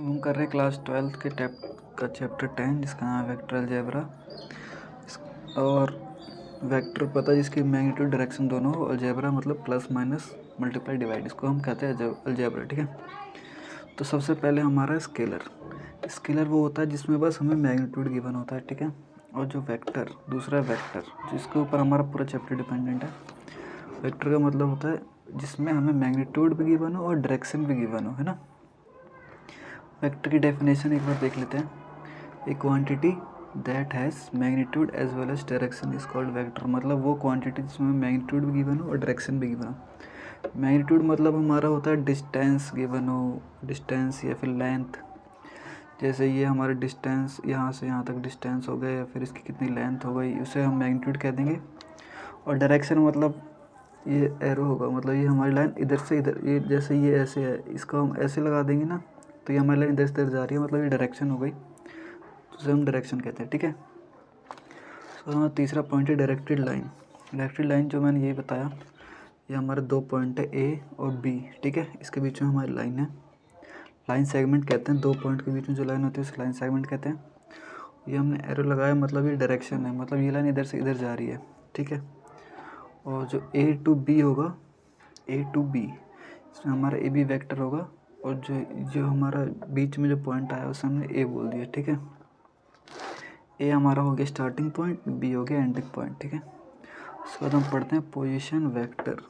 हम कर रहे हैं क्लास 12th के टैप का चैप्टर 10 जिसका नाम है वेक्टर अलजेब्रा। और वेक्टर पता है जिसकी मैग्नीट्यूड डायरेक्शन दोनों हो, अलजेब्रा मतलब प्लस माइनस मल्टीप्लाई डिवाइड, इसको हम कहते हैं अलजेब्रा। ठीक है, तो सबसे पहले हमारा स्केलर। स्केलर वो होता है जिसमें बस हमें मैग्नीट्यूड गिवन होता है। ठीक है, और जो वेक्टर दूसरा वेक्टर जिसके ऊपर हमारा पूरा चैप्टर डिपेंडेंट है। वेक्टर का मतलब होता है जिसमें हमें मैग्नीट्यूड भी गिवन हो और डायरेक्शन भी गिवन हो, है ना। वेक्टर की डेफिनेशन एक बार देख लेते हैं। A quantity that has magnitude as well as direction is called vector. मतलब वो क्वांटिटी जिसमें मैग्नीट्यूड भी गिवन हो और डायरेक्शन भी गिवन हो। मैग्नीट्यूड मतलब हमारा होता है डिस्टेंस गिवन हो, डिस्टेंस या फिर लेंथ। जैसे ये हमारा डिस्टेंस यहाँ से यहाँ तक डिस्टेंस हो गया या फिर इसकी कितनी लेंथ हो गई, उसे हम मैग्नीट्यूड कह देंगे। और डायरेक्शन मतलब ये एरो होगा, मतलब ये हमारी लाइन इधर से इधर, ये जैसे ये ऐसे है, इसको हम ऐसे लगा देंगे ना, तो ये हमारी लाइन इधर से इधर जा रही है, मतलब ये डायरेक्शन हो गई, तो उसे हम डायरेक्शन कहते हैं। ठीक है, तो हमारा तीसरा पॉइंट है डायरेक्टेड लाइन। डायरेक्टेड लाइन जो मैंने ये बताया, ये हमारे दो पॉइंट है ए और बी। ठीक है, इसके बीच में हमारी लाइन है, लाइन सेगमेंट कहते हैं। दो पॉइंट के बीच में जो लाइन होती है उसे लाइन सेगमेंट कहते हैं। ये हमने एरो लगाया, मतलब ये डायरेक्शन है, मतलब ये लाइन इधर से इधर जा रही है। ठीक है, और जो ए टू बी होगा, ए टू बी, इसमें हमारा ए बी वेक्टर होगा, और जो जो हमारा बीच में जो पॉइंट आया उसे हमने ए बोल दिया। ठीक है, ए हमारा हो गया स्टार्टिंग पॉइंट, बी हो गया एंडिंग पॉइंट। ठीक है, उसके बाद हम पढ़ते हैं पोजीशन वेक्टर।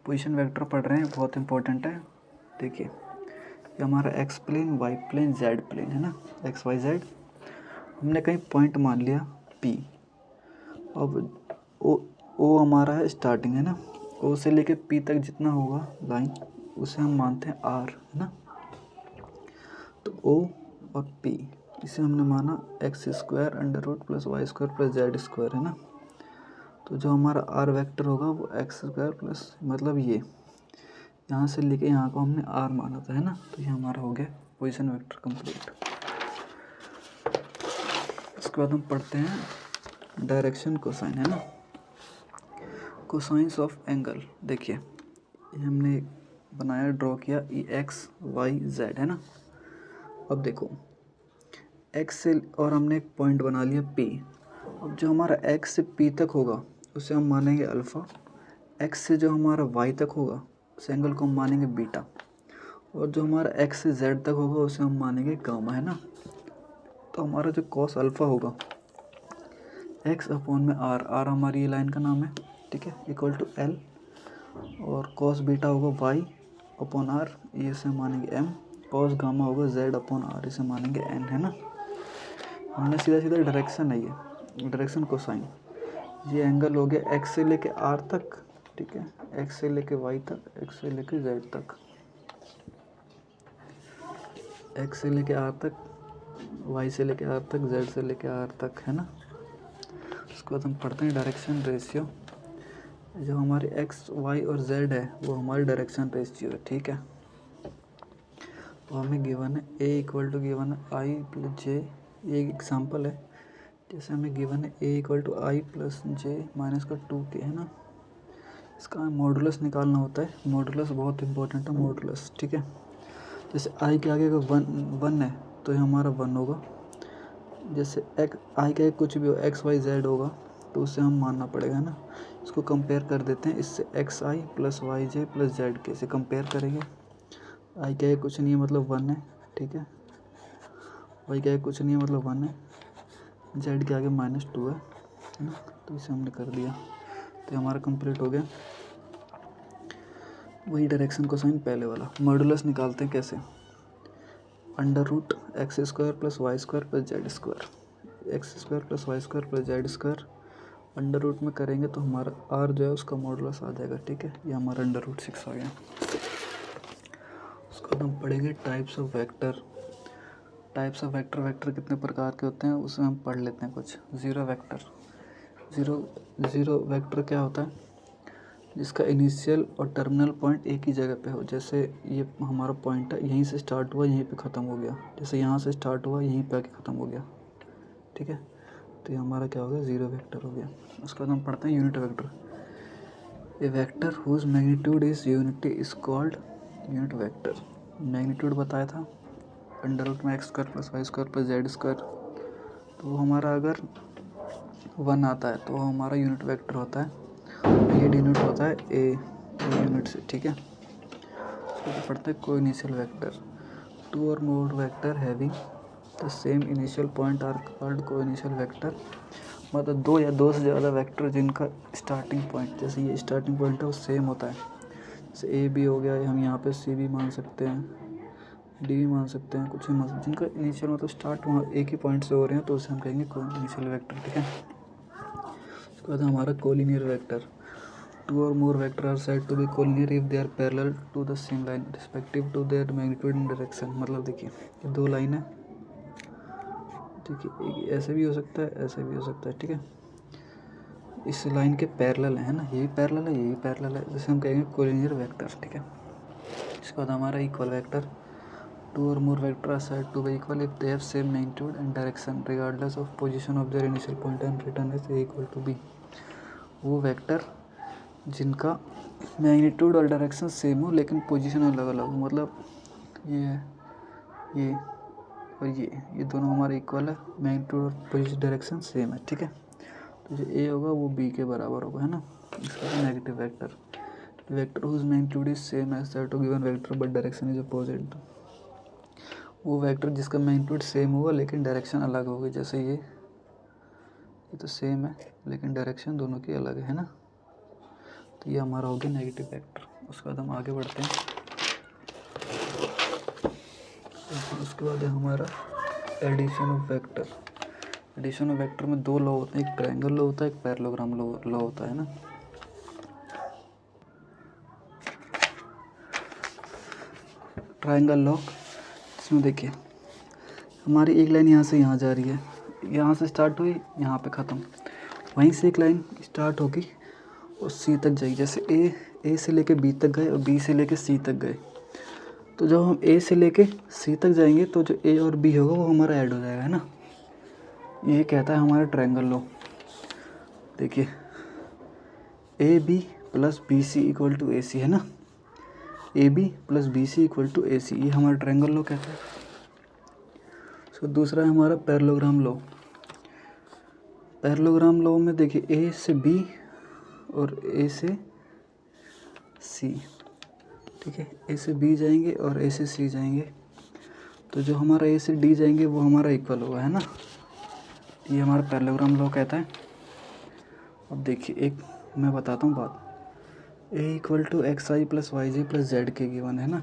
पोजीशन वेक्टर पढ़ रहे हैं, बहुत इंपॉर्टेंट है। देखिए, ये हमारा X plane, Y plane, Z plane है ना, एक्स वाई जेड। हमने कहीं पॉइंट मान लिया पी। अब ओ हमारा है स्टार्टिंग, है ना। ओ से लेके पी तक जितना होगा लाइन उसे हम मानते हैं आर, है ना। तो ओ और पी, इसे हमने माना X square under root plus Y square plus Z square, है ना। तो जो हमारा आर वेक्टर होगा वो एक्स स्क्वायर प्लस, मतलब ये यहाँ से लेके यहाँ को हमने आर माना था, है ना। तो ये हमारा हो गया पोजीशन वेक्टर कंप्लीट। इसके बाद हम पढ़ते हैं डायरेक्शन कोसाइन, है ना। Cosines of angle. देखिए, ये हमने बनाया, ड्रॉ किया ई एक्स वाई जेड, है ना। अब देखो, एक्स से और हमने एक पॉइंट बना लिया पी। अब जो हमारा एक्स से पी तक होगा उसे हम मानेंगे अल्फ़ा। एक्स से जो हमारा वाई तक होगा उस एंगल को हम मानेंगे बीटा। और जो हमारा एक्स से जेड तक होगा उसे हम मानेंगे गामा, है ना। तो हमारा जो कॉस अल्फ़ा होगा एक्स अपॉन में आर, आर हमारी ये लाइन का नाम है। ठीक है, इक्वल टू एल। और कॉस बीटा होगा वाई अपॉन आर, ये इसे मानेंगे एम। कॉस गामा होगा जेड अपॉन आर, इसे मानेंगे एन, है ना। हमने सीधा सीधा डायरेक्शन है, ये डायरेक्शन कोसाइन। ये एंगल हो गया एक्स से लेके आर तक। ठीक है, एक्स से लेके वाई तक, एक्स से लेके जेड तक, एक्स से लेके आर तक, वाई से लेके आर तक, जेड से लेके आर तक, है ना। उसके बाद हम पढ़ते हैं डायरेक्शन रेशियो। जो हमारे एक्स वाई और जेड है वो हमारी डायरेक्शन रेशियो है। ठीक है, तो हमें गिवन है ए इक्वल टू गिवन है आई प्लस जे। ये एक एग्जाम्पल है, जैसे हमें गिवन है A equal to I plus J minus का 2k, है ना। इसका मॉडुलस निकालना होता है, मॉडुलस बहुत इंपॉर्टेंट है, मॉडुलस। ठीक है, जैसे आई के आगे अगर वन है तो ये हमारा 1 होगा। जैसे आई के आगे कुछ भी हो, एक्स वाई जेड होगा, तो उसे हम मानना पड़ेगा ना। इसको कंपेयर कर देते हैं इससे, x I plus Y J plus Z के, इसे कंपेयर करेंगे। आई के आगे कुछ नहीं है मतलब 1 है। ठीक है, वाई के आगे कुछ नहीं है मतलब 1 है, जेड के आगे -2 है ना। तो इसे हमने कर दिया, तो हमारा कंप्लीट हो गया। वही डायरेक्शन कोसाइन पहले वाला। मॉडुलस निकालते हैं कैसे, under root X square plus Y square plus Z square, X square plus Y square plus Z square under root में करेंगे तो हमारा आर जो है उसका मॉडुलस आ जाएगा। ठीक है, ये हमारा अंडर रूट 6 आ गया। उसको हम पढ़ेंगे types of vector. Types of vector, vector कितने प्रकार के होते हैं उसमें हम पढ़ लेते हैं कुछ। Zero vector. ज़ीरो वेक्टर क्या होता है, जिसका इनिशियल और टर्मिनल पॉइंट एक ही जगह पे हो। जैसे ये हमारा पॉइंट है, यहीं से स्टार्ट हुआ यहीं पे ख़त्म हो गया, जैसे यहाँ से स्टार्ट हुआ यहीं पे आके ख़त्म हो गया। ठीक है, तो ये हमारा क्या हो गया, ज़ीरो वेक्टर हो गया। उसके बाद हम पढ़ते हैं unit vector. A vector whose magnitude is unity is called unit vector. Magnitude बताया था, अंडर रूट में X square plus Y square plus Z square. तो हमारा अगर 1 आता है तो हमारा यूनिट वेक्टर होता है, ये डिनोट होता है ए यूनिट से, ठीक है। उसको तो पढ़ते हैं को इनिशियल वेक्टर। 2 और more vector having the same initial point are called coinitial vector. मतलब 2 या 2 से ज़्यादा वेक्टर जिनका स्टार्टिंग पॉइंट, जैसे ये स्टार्टिंग पॉइंट है वो सेम होता है, जैसे ए बी हो गया, हम यहाँ पे सी भी मान सकते हैं, डी भी मान सकते हैं, कुछ भी मान सकते हैं, जिनका इनिशियल मतलब स्टार्ट वहाँ एक ही पॉइंट से हो रहे हैं तो उसे हम कहेंगे को इनिशियल वेक्टर, ठीक है। उसके बाद हमारा कोलिनियर वेक्टर। 2 और more vector are said to be collinear if they are parallel to the same line respective to their magnitude and direction. मतलब देखिए ये 2 लाइन है, ठीक है, एक ऐसे भी हो सकता है, ऐसे भी हो सकता है, ठीक है। इस लाइन के पैरेलल है ना, ये भी पैरेलल है, ये भी पैरेलल है, जैसे हम कहेंगे कोलिनियर वेक्टर, ठीक है। इसके बाद हमारा equal vector. 2 or more vectors are said to be equal if they have same magnitude and direction regardless of position of their initial point and written as a equal to b। वो vector जिनका magnitude और direction same हो लेकिन position अलग अलग हो, मतलब ये और ये दोनों हमारे इक्वल है, मैग्नीट्यूड और पोजीशन डायरेक्शन सेम है, ठीक है। तो जो ए होगा वो बी के बराबर होगा, है ना। इसका negative vector. Vector whose magnitude is same as that of given vector but direction is opposite. वो वेक्टर जिसका मैग्नीट्यूड सेम होगा लेकिन डायरेक्शन अलग होगी, जैसे ये तो सेम है लेकिन डायरेक्शन दोनों की अलग है ना। तो ये हमारा हो गया नेगेटिव वेक्टर। उसके बाद हम आगे बढ़ते हैं। उसके बाद है हमारा addition of vector. Addition of vector में 2 लॉ होते हैं, एक ट्रायंगल लॉ होता है, एक पैरेललोग्राम लॉ होता है ना। ट्रायंगल लॉ, इसमें देखिए हमारी एक लाइन यहाँ से यहाँ जा रही है, यहाँ से स्टार्ट हुई यहाँ पे ख़त्म, वहीं से एक लाइन स्टार्ट होगी और सी तक जाएगी, जैसे ए से लेके बी तक गए और बी से लेके सी तक गए। तो जब हम ए से लेके सी तक जाएंगे तो जो ए और बी होगा वो हमारा ऐड हो जाएगा, है ना। ये कहता है हमारा ट्रायंगल लॉ। देखिए A B plus B C equal to A C, है ना। A B plus B C equal to A C, ये हमारा ट्रायंगल लॉ कहता है। तो दूसरा है हमारा पैरेललोग्राम लॉ। पैरेललोग्राम लॉ में देखिए ए से बी और ए से सी, ठीक है, ए से बी जाएंगे और ए से सी जाएंगे, तो जो हमारा ए से डी जाएंगे वो हमारा इक्वल होगा, है ना। ये हमारा पैरेललोग्राम लॉ कहता है। अब देखिए एक मैं बताता हूँ बात, A equal to X I plus Y J plus Z k given है ना।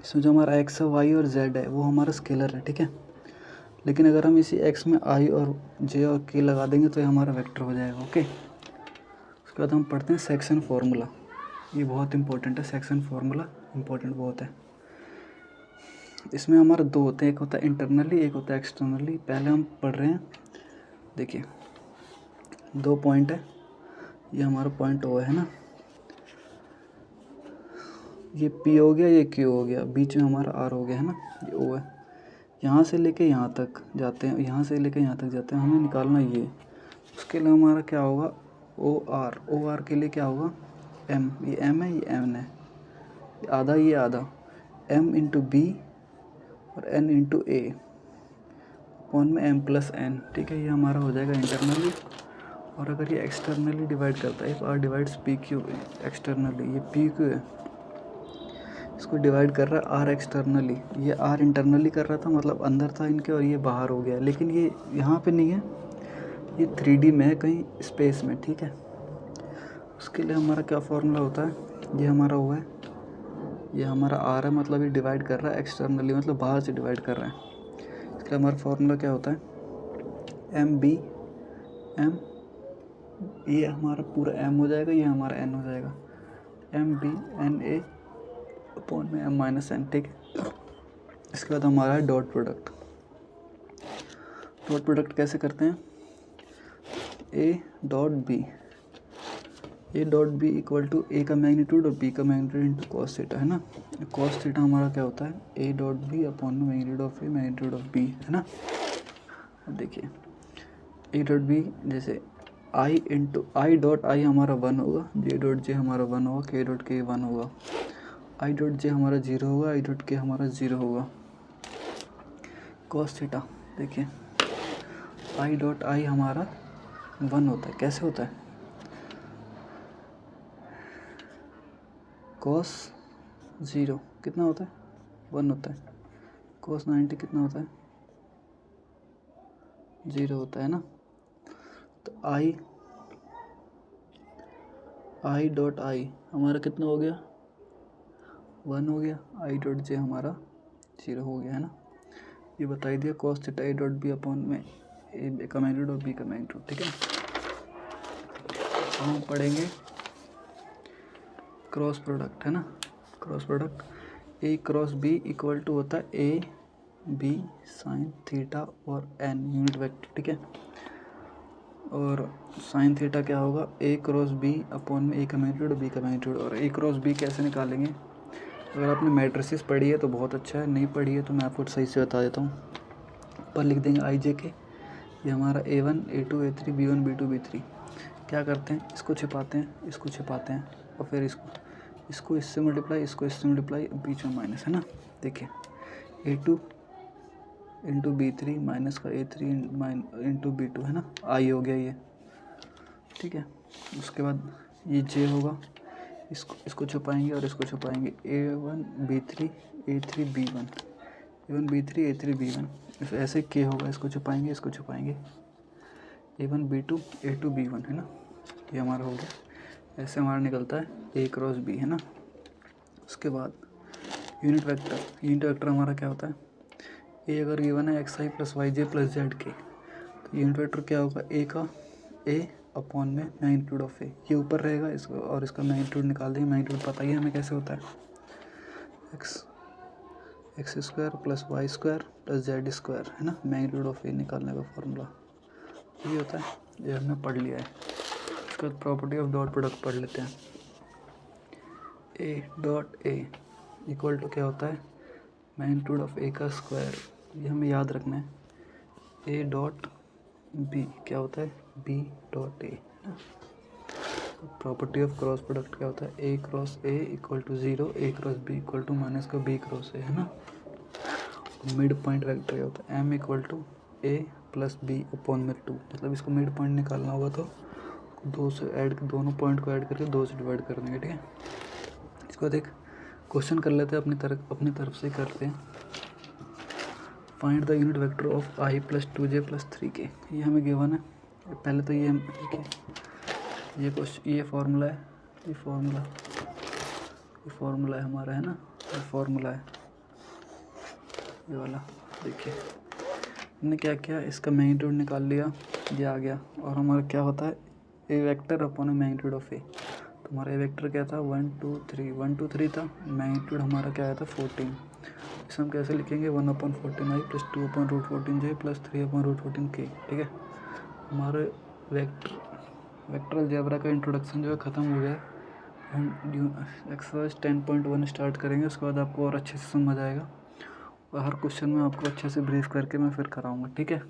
इसमें जो हमारा एक्स वाई और जेड है वो हमारा स्केलर है, ठीक है। लेकिन अगर हम इसी एक्स में आई और जे और के लगा देंगे तो ये हमारा वेक्टर हो जाएगा, ओके। उसके बाद हम पढ़ते हैं सेक्शन फार्मूला। ये बहुत इंपॉर्टेंट है, सेक्शन फार्मूला इंपॉर्टेंट बहुत है। इसमें हमारा 2 होते हैं, एक होता है इंटरनली, एक होता है एक्सटर्नली। पहले हम पढ़ रहे हैं, देखिए 2 पॉइंट है, ये हमारा पॉइंट ओ है ना, ये पी हो गया, ये क्यू हो गया, बीच में हमारा आर हो गया, है ना, ये ओ है। यहाँ से लेके यहाँ तक जाते हैं, यहाँ से लेके यहाँ तक जाते हैं, हमें निकालना ये। उसके लिए हमारा क्या होगा, ओ आर के लिए क्या होगा एम, ये एम है, ये एन है, ये आधा, ये आधा, एम इंटू बी और एन इंटू ए अपॉन में एम प्लस एन, ठीक है। ये हमारा हो जाएगा इंटरनली। और अगर ये एक्सटर्नली डिवाइड करता है, if R divides P Q externally, ये पी क्यू है, इसको डिवाइड कर रहा है आर एक्सटर्नली, ये आर इंटरनली कर रहा था, मतलब अंदर था इनके, और ये बाहर हो गया, लेकिन ये यहाँ पे नहीं है, ये 3D में है कहीं स्पेस में, ठीक है। उसके लिए हमारा क्या फॉर्मूला होता है, ये हमारा हुआ है, ये हमारा आर है, मतलब ये डिवाइड कर रहा है एक्सटर्नली, मतलब बाहर से डिवाइड कर रहा है। इसके लिए हमारा फॉर्मूला क्या होता है, एम बी एम, ये हमारा पूरा एम हो जाएगा, ये हमारा एन हो जाएगा, M B N A upon में एम माइनस एन, ठीक है। इसके बाद हमारा है डॉट प्रोडक्ट। डॉट प्रोडक्ट कैसे करते हैं, A dot B equal to A का मैग्नीट्यूड और बी का मैग्नीट्यूड इंटू कॉस थीटा, है ना। कॉस थीटा हमारा क्या होता है, ए डॉट बी अपॉन में magnitude of A magnitude of B, है ना। अब देखिए ए डॉट बी, जैसे आई इंटू आई डॉट आई हमारा 1 होगा, जे डॉट जे हमारा 1 होगा, के डॉट के 1 होगा, आई डॉट जे हमारा 0 होगा, आई डॉट के हमारा 0 होगा। कॉस थीटा, देखिए आई डॉट आई हमारा 1 होता है। कैसे होता है? कॉस 0 कितना होता है? 1 होता है। कॉस 90 कितना होता है? 0 होता है ना। तो आई डॉट आई हमारा कितना हो गया? 1 हो गया। आई डॉट जे हमारा 0 हो गया है ना। ये बताई दिया cos theta A dot B upon में ए का मैग्नीट्यूड और बी का मैग्नीट्यूड, ठीक है। हम पढ़ेंगे क्रॉस प्रोडक्ट, है ना। Cross product A cross B equal to होता है ए बी साइन थीटा और एन यूनिट वेक्टर, ठीक है। और साइन थीटा क्या होगा? ए क्रॉस बी अपॉन में ए का मैग्नीट्यूड और बी का मैग्नीट्यूड। और ए क्रॉस बी कैसे निकालेंगे? अगर आपने मैट्रिसेस पढ़ी है तो बहुत अच्छा है, नहीं पढ़ी है तो मैं आपको सही से बता देता हूँ। ऊपर लिख देंगे आई जे के, ये हमारा A1 A2 A3 B1 B2 B3। क्या करते हैं? इसको छिपाते हैं, इसको छिपाते हैं और फिर इसको इससे मल्टीप्लाई, इसको इससे मल्टीप्लाई, बीच में माइनस, है ना। देखिए A2 इंटू B3 माइनस का A3 इंटू B2, है ना। आई हो गया ये, ठीक है। उसके बाद ये J होगा, इसको छुपाएंगे और इसको छुपाएंगे। A1 B3 A3 B1 A1 B3 A3 B1 ऐसे K होगा, इसको छुपाएंगे, इसको छुपाएंगे। A1 B2 A2 B1, है ना। ये हमारा हो गया। ऐसे हमारा निकलता है A क्रॉस B, है ना। उसके बाद यूनिट वेक्टर हमारा क्या होता है? ए अगर गिवन है x I plus Y J plus Z के, तो यूनिट वेक्टर क्या होगा? ए का ए अपॉन में मैग्नीट्यूड ऑफ ए, ये ऊपर रहेगा इसको, और इसका मैग्नीट्यूड निकाल देंगे। मैग्नीट्यूड पता ही हमें कैसे होता है, X square plus Y square plus Z square, है ना। मैग्नीट्यूड ऑफ ए निकालने का फॉर्मूला ये होता है, ये हमने पढ़ लिया है। उसके बाद प्रॉपर्टी ऑफ डॉट प्रोडक्ट पढ़ लेते हैं। A dot A equal to क्या होता है? मैग्नीट्यूड ऑफ ए का स्क्वायर, ये हमें याद रखना है। ए डॉट बी क्या होता है? B dot A. Property of cross product क्या होता है? A cross A equal to 0, A cross B equal to minus का बी क्रॉस ए, है ना। मिड पॉइंट वेक्टर क्या होता है? M equal to A plus B upon में 2। मतलब इसको मिड पॉइंट निकालना होगा तो दोनों पॉइंट को ऐड करके 2 से डिवाइड कर देंगे, ठीक है। इसको देख क्वेश्चन कर लेते हैं, अपनी तरफ से करते हैं। Find the unit vector of I plus 2j plus 3k, ये हमें गिवन है। पहले तो ये देखिए, ये फार्मूला है, ये फार्मूला है हमारा, है ना। ये फार्मूला है ये वाला। देखिए हमने क्या किया, इसका मैग्नीट्यूड निकाल लिया, ये आ गया। और हमारा क्या होता है? ए वेक्टर अपॉन मैग्नीट्यूड ऑफ ए। तो हमारा ए वेक्टर क्या था? 1 2 3 था। मैग्नीट्यूड हमारा क्या आया था? 14। इसे हम कैसे लिखेंगे? 1/14 आई प्लस 2/√14 जे प्लस 3/√14 के, ठीक है। हमारे वेक्टर अलजेब्रा का इंट्रोडक्शन जो है ख़त्म हो गया। हम एक्सरसाइज 10.1 स्टार्ट करेंगे, उसके बाद आपको और अच्छे से समझ आएगा और हर क्वेश्चन में आपको अच्छे से ब्रीफ करके मैं फिर कराऊंगा, ठीक है।